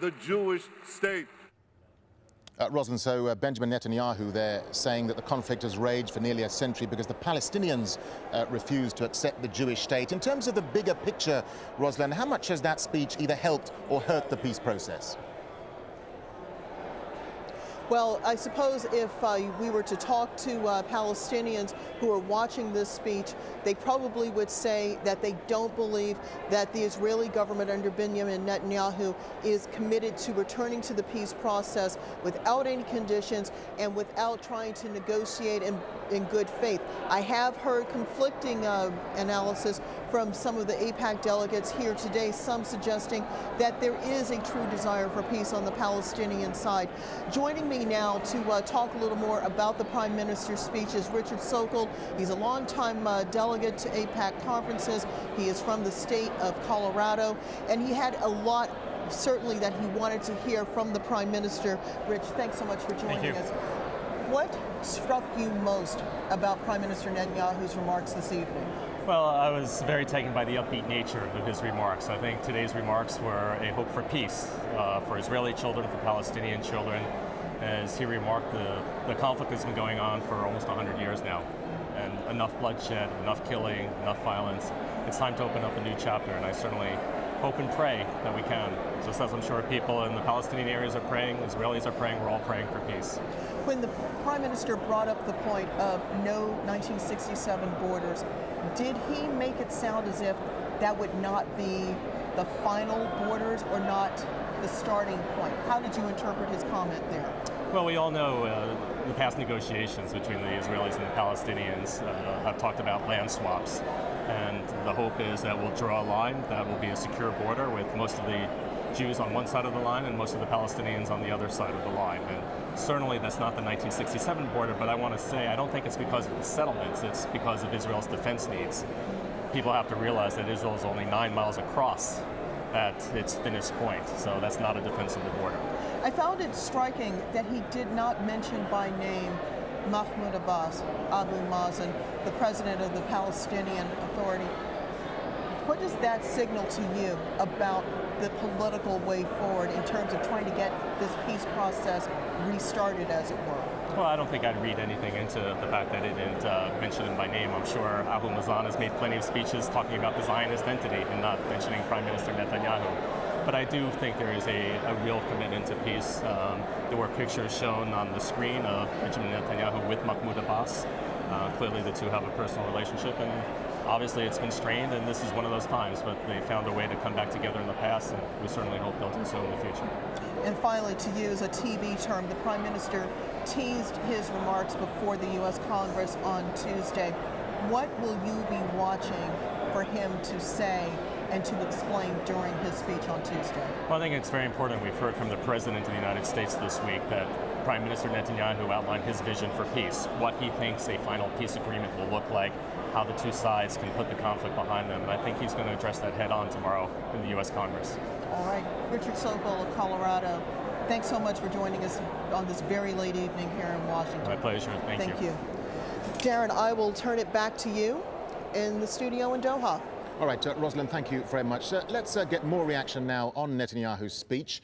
the Jewish state. Rosalind, so Benjamin Netanyahu there saying that the conflict has raged for nearly a century because the Palestinians refuse to accept the Jewish state. In terms of the bigger picture, Rosalind, how much has that speech either helped or hurt the peace process? Well, I suppose if we were to talk to Palestinians who are watching this speech, they probably would say that they don't believe that the Israeli government under Benjamin Netanyahu is committed to returning to the peace process without any conditions and without trying to negotiate in good faith. I have heard conflicting analysis from some of the AIPAC delegates here today, some suggesting that there is a true desire for peace on the Palestinian side. Joining me now to talk a little more about the Prime Minister's speech is Richard Sokol. He's a longtime delegate to AIPAC conferences. He is from the state of Colorado, and he had a lot certainly that he wanted to hear from the Prime Minister. Rich, thanks so much for joining us. What struck you most about Prime Minister Netanyahu's remarks this evening? Well, I was very taken by the upbeat nature of his remarks. I think today's remarks were a hope for peace for Israeli children, for Palestinian children. As he remarked, the conflict has been going on for almost 100 years now. And enough bloodshed, enough killing, enough violence. It's time to open up a new chapter, and I certainly hope and pray that we can. Just as I'm sure people in the Palestinian areas are praying, Israelis are praying, we're all praying for peace. When the Prime Minister brought up the point of no 1967 borders, did he make it sound as if that would not be the final borders or not the starting point? How did you interpret his comment there? Well, we all know the past negotiations between the Israelis and the Palestinians have talked about land swaps. And the hope is that we'll draw a line that will be a secure border with most of the Jews on one side of the line and most of the Palestinians on the other side of the line. And certainly that's not the 1967 border, but I want to say I don't think it's because of the settlements, it's because of Israel's defense needs. People have to realize that Israel is only 9 miles across at its thinnest point, so that's not a defensible border. I found it striking that he did not mention by name Mahmoud Abbas, Abu Mazen, the president of the Palestinian Authority. What does that signal to you about the political way forward in terms of trying to get this peace process restarted, as it were? Well, I don't think I'd read anything into the fact that it didn't mention him by name. I'm sure Abu Mazen has made plenty of speeches talking about the Zionist entity and not mentioning Prime Minister Netanyahu. But I do think there is a real commitment to peace. There were pictures shown on the screen of Benjamin Netanyahu with Mahmoud Abbas. Clearly the two have a personal relationship, and obviously it's been strained, and this is one of those times, but they found a way to come back together in the past, and we certainly hope they'll do so in the future. And finally, to use a TV term, the Prime Minister teased his remarks before the U.S. Congress on Tuesday. What will you be watching for him to say and to explain during his speech on Tuesday? Well, I think it's very important. We've heard from the President of the United States this week that Prime Minister Netanyahu outlined his vision for peace, what he thinks a final peace agreement will look like, how the two sides can put the conflict behind them. And I think he's going to address that head on tomorrow in the U.S. Congress. All right. Richard Sokol of Colorado, thanks so much for joining us on this very late evening here in Washington. My pleasure. Thank you. Darren, I will turn it back to you in the studio in Doha. All right, Rosalind, thank you very much. Let's get more reaction now on Netanyahu's speech.